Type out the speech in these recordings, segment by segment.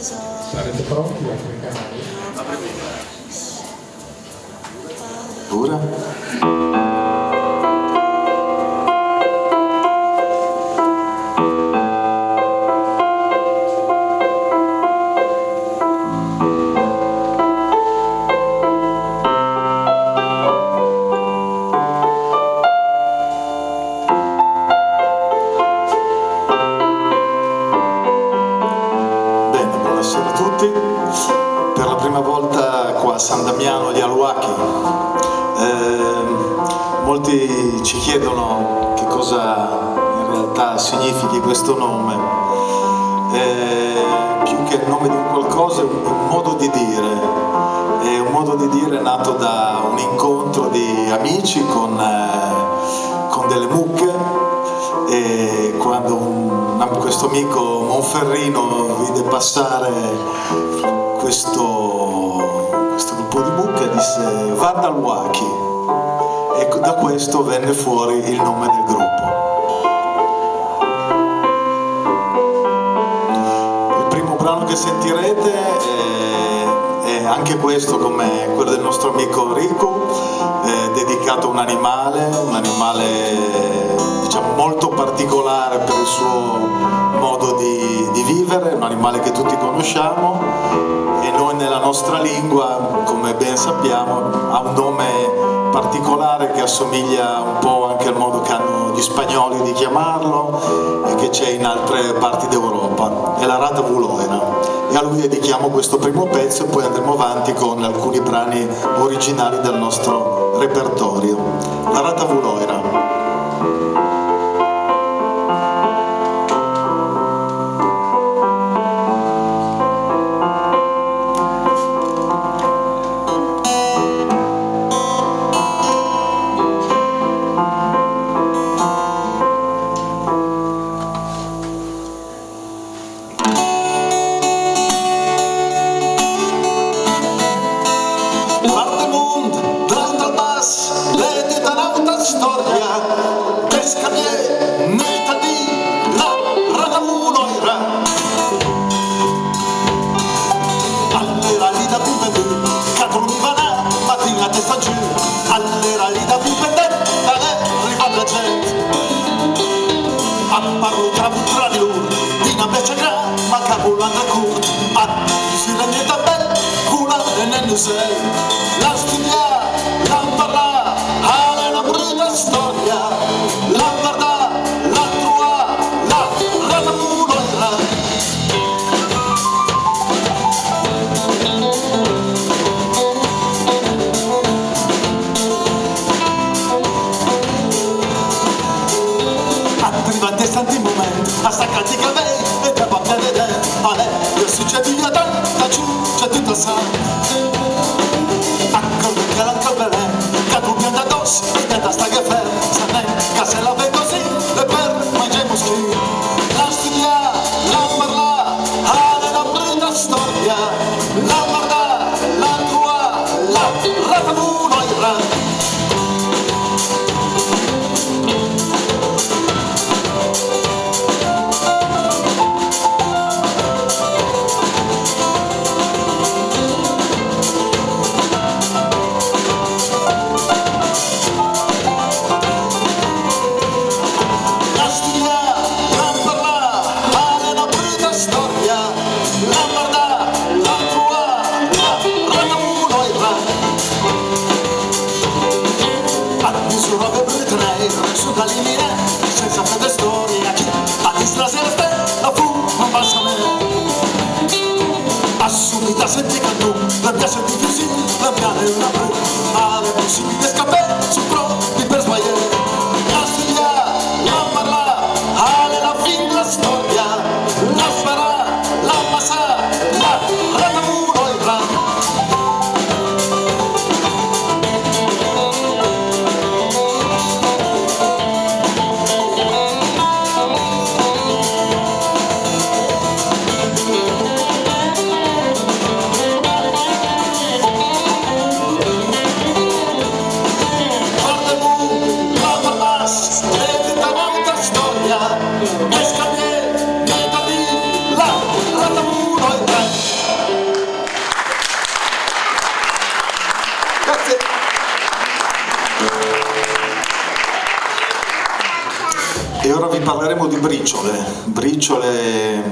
Sarete pronti a quei canali? Pure? Per la prima volta qua a San Damiano di Aluachi. Molti ci chiedono che cosa in realtà significhi questo nome. Più che il nome di un qualcosa è un modo di dire, è un modo di dire nato da un incontro di amici con delle mucche, e quando questo amico monferrino vide passare questo gruppo di mucche, disse vada al Wachi, e da questo venne fuori il nome del gruppo. Il primo brano che sentirete è anche questo, come quello del nostro amico Rico, dedicato a un animale diciamo molto particolare per il suo modo di vivere, un animale che tutti conosciamo, e noi nella nostra lingua, come ben sappiamo, ha un nome particolare che assomiglia un po' anche al modo che hanno gli spagnoli di chiamarlo e che c'è in altre parti d'Europa, è la ratavuloira, e a lui dedichiamo questo primo pezzo e poi andremo avanti con alcuni brani originali del nostro repertorio. La ratavuloira. La studia, la parla, ha una brutta storia, la guarda, la tua, la ratavuloira. Arriva in tanti momenti, a staccati i capelli e te va a vedere, a lei, che succede io tanta giù, c'è tutto il sangue. Senza fede storia, a destra se la stella fu, non basta a me. Assumita senti che tu, la mia senti così, la mia è una bru, ma le possibili scappare, su pronti per sbagliare. La studia, la parla, ale la fin la storia, la farà, la passa, la ratavuloira. E ora vi parleremo di briciole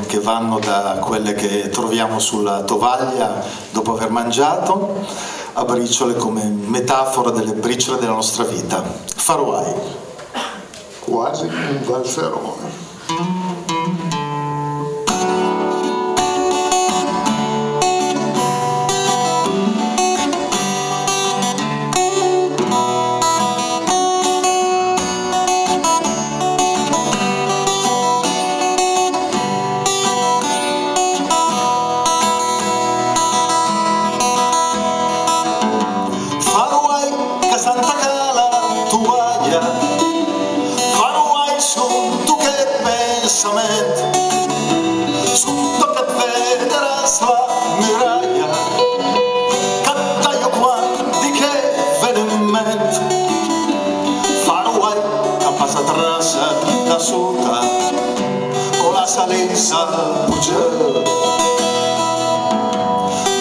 che vanno da quelle che troviamo sulla tovaglia dopo aver mangiato, a briciole come metafora delle briciole della nostra vita. Far Away. Quasi un valserone. Sotto che vederas la miraglia, cattaio quanti che veniment. Far away, che passa trasa da sota, con la salisa pujar.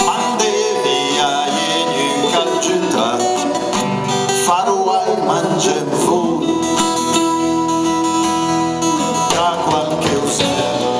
Mande via in calcita, far away mangia fuori. Qualche ostello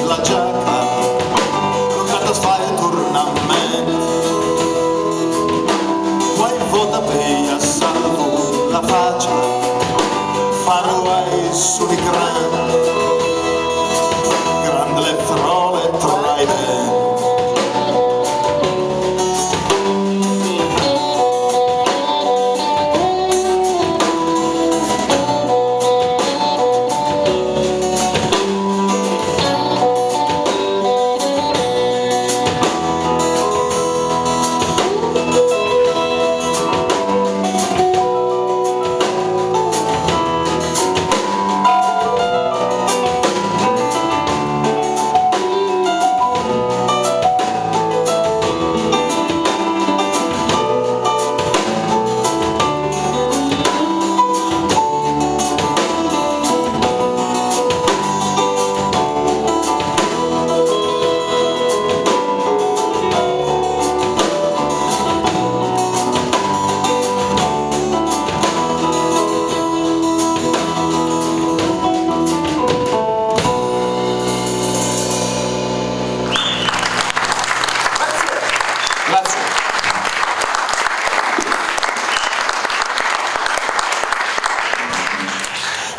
la giacca, crocata fai il tornamento, poi vota per a salvo la faccia, farai su di grande le frole traide.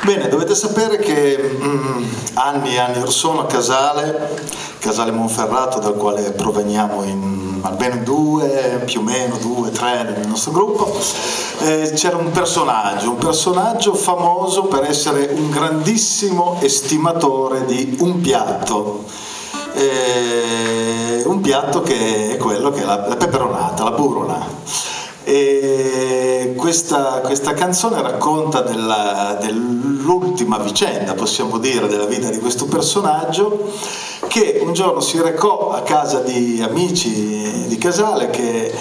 Bene, dovete sapere che anni e anni or sono a Casale Monferrato, dal quale proveniamo in almeno due, più o meno due, tre nel nostro gruppo, c'era un personaggio famoso per essere un grandissimo estimatore di un piatto che è quello che è la peperonata, la burola. E questa canzone racconta dell'ultima vicenda, possiamo dire, della vita di questo personaggio, che un giorno si recò a casa di amici di Casale che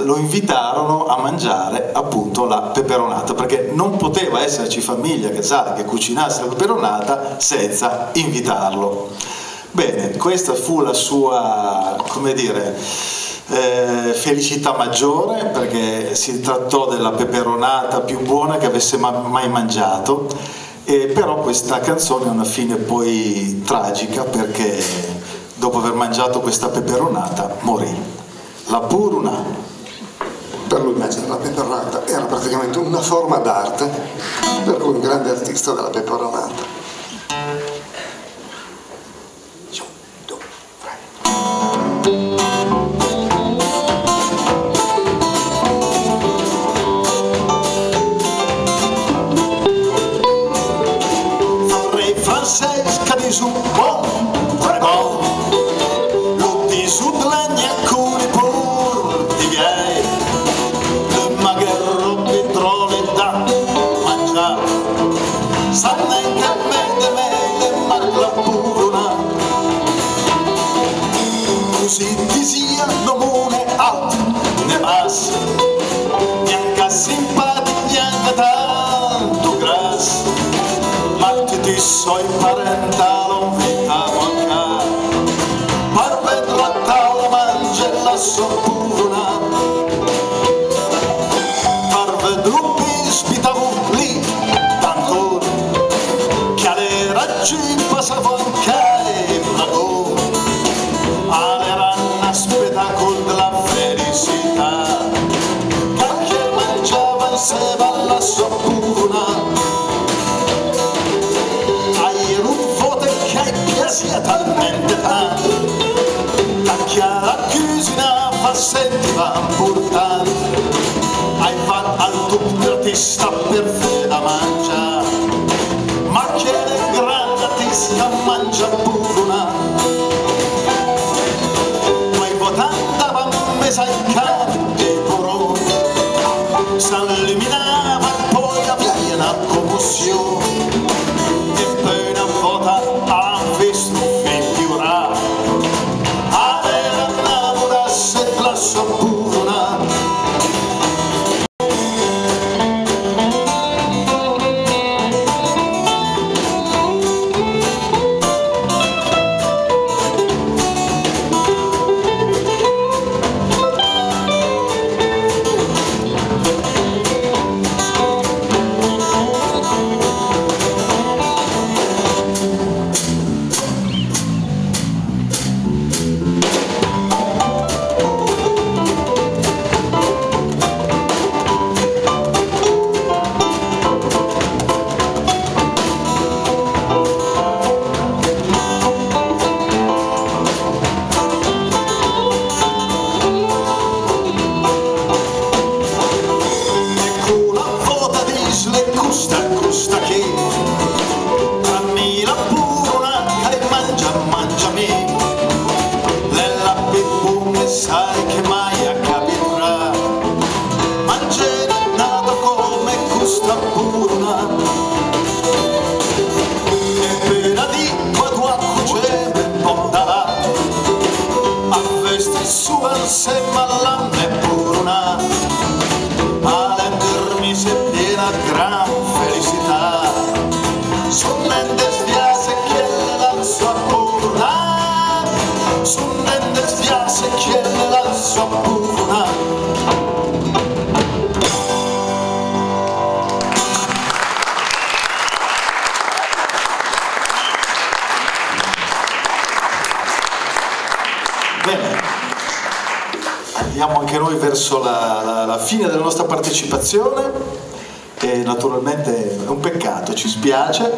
lo invitarono a mangiare appunto la peperonata, perché non poteva esserci famiglia a Casale che cucinasse la peperonata senza invitarlo. Bene, questa fu la sua, come dire, felicità maggiore, perché si trattò della peperonata più buona che avesse mai mangiato. Però questa canzone ha una fine poi tragica, perché dopo aver mangiato questa peperonata morì. La puruna. Per lui mangiare la peperonata era praticamente una forma d'arte, per cui un grande artista della peperonata. Francesca di su bon, pregò, lo di su dlegni e curi pur di viei, le magherro petrole da mangiare, sanne che me ma la puruna, così ti sia nomune alt, ne bas, bianca simpatica, bianca tanto gras, ti soi parentalo vita manca, parve la tavola mangia la sopurna, parve drupi spitavu lì, tanto che alle raggi passavo anche lago, all'era una spettacolo della felicità, che mangiava insieme alla sopurna. Sia talmente tanto che la cucina fa sentiva importante, hai fatto al tuo artista per te da mangiare, ma che le grande artista mangia puruna, poi votando messa in campo e porò, s'illuminava e poi avvia una commozione, e poi una volta visto figurare, aveva innamorasse la sua puruna. Sai che mai accapiterà, mangiare nato come questa puruna, e per di qua tua cucina porterà, a vesti sua insieme all'anne puruna, a rendermi se piena gran felicità, sonnente sviase che la sua puruna, sonnente sviase che la sua puruna. Bene, andiamo anche noi verso la fine della nostra partecipazione e naturalmente è un peccato, ci spiace,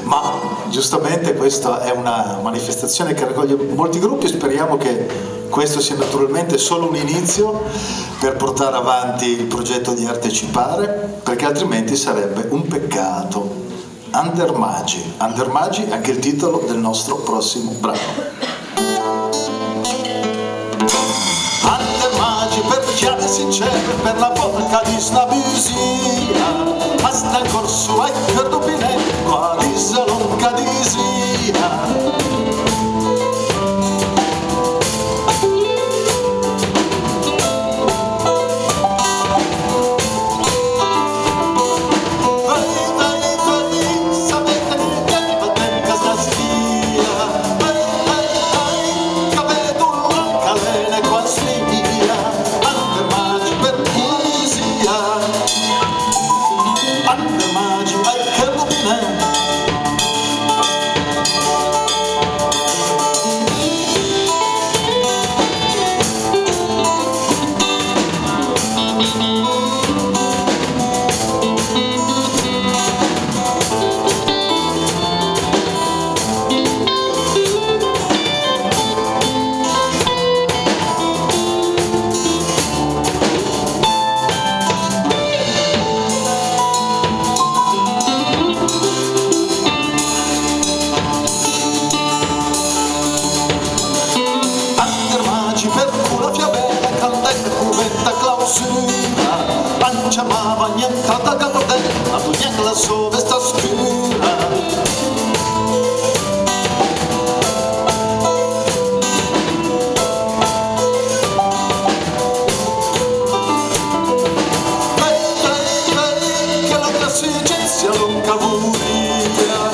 ma giustamente questa è una manifestazione che raccoglie molti gruppi. Speriamo che questo sia naturalmente solo un inizio per portare avanti il progetto di Artecipare, perché altrimenti sarebbe un peccato. Andermagi, Andermagi è anche il titolo del nostro prossimo brano. Andermagi per sincero per la vodka di Snabusia, hasta in corso e cardupine, quali salon cadisia. Chiamava niente da capodella, ma tu niente la sua vesta scura. Che la classicizia lunga vuria,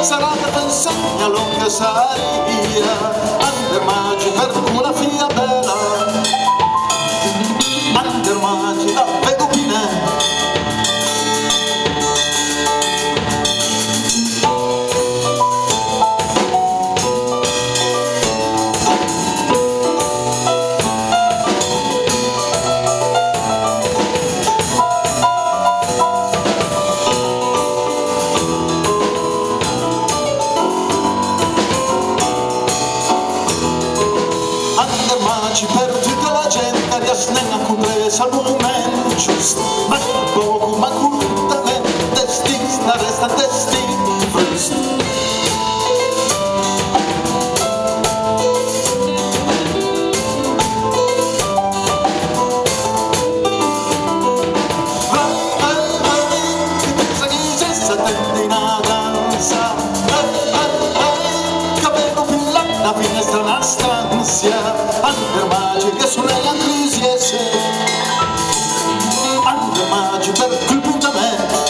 sarà che t'insegna lunga saria, ande magi per una figlia bella. Andermagi la pedupina. Andermagi per tutta la gente riasnenga compresa al momento giusto, ma poco, ma curtamente destina resta destin frist. La finestra una stanza, Andermagi che su lei la crisi è se Andermagi per quel punto a me.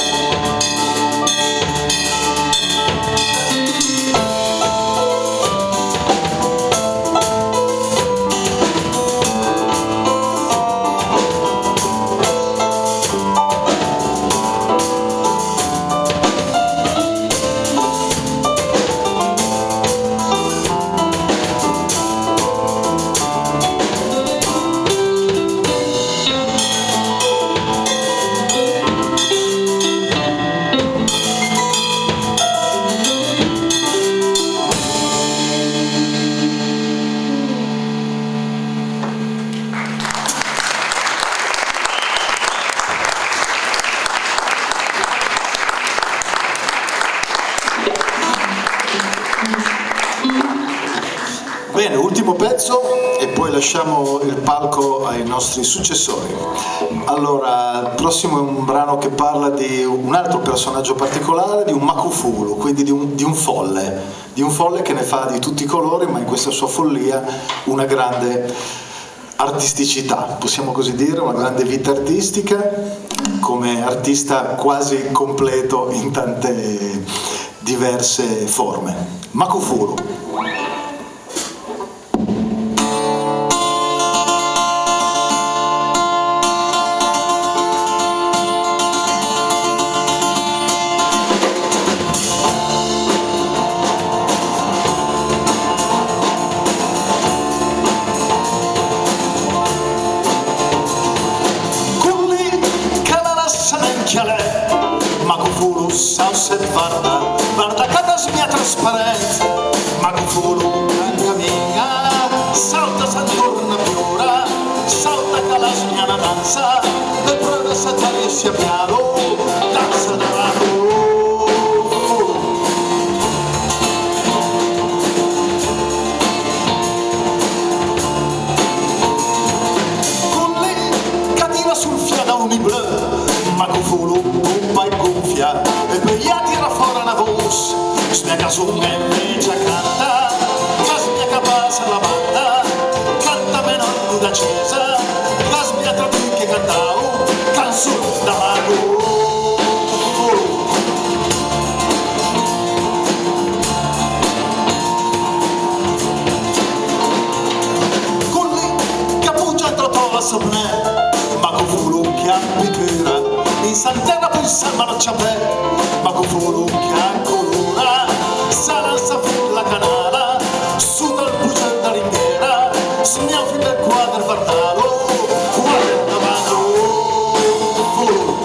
Bene, ultimo pezzo e poi lasciamo il palco ai nostri successori. Allora, il prossimo è un brano che parla di un altro personaggio particolare, di un Makufulu, quindi di un folle che ne fa di tutti i colori, ma in questa sua follia una grande artisticità, possiamo così dire, una grande vita artistica, come artista quasi completo in tante diverse forme. Makufulu. Makufulu sauset varda cada mia trasparenza. Makufulu grande amiga, salta s'attorna piura, salta che la mia danza, le prove satari sia piano, danza da passa bene, ma con fulu che abitera, in Sant'Ena poi salma non c'è me, ma con fulu che ha colora, sarà sa fin la canala, su dal bucel da ringhera, segniamo fin del quadro bartalo, guarda mano, fulu.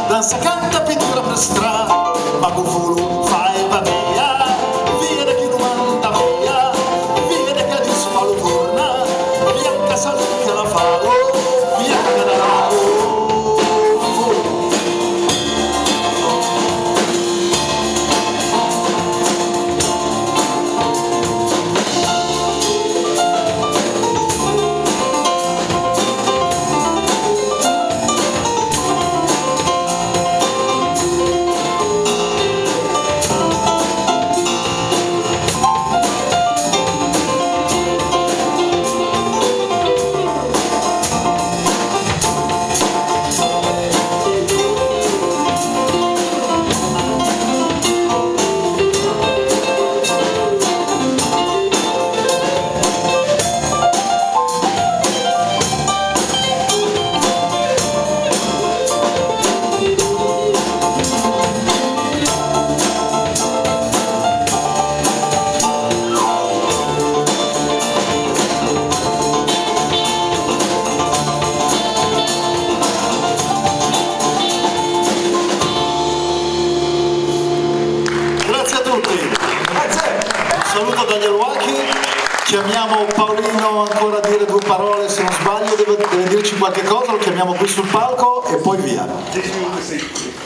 Danza, canta, pittura per strada, ma con fulu fai va via, via chi non manda via, via che di sfalo torna, via che sa che la falo, via che la falo. Saluto Daniel Wacchi, chiamiamo Paolino ancora a dire due parole, se non sbaglio deve dirci qualche cosa, lo chiamiamo qui sul palco e poi via. 10 minuti, sì.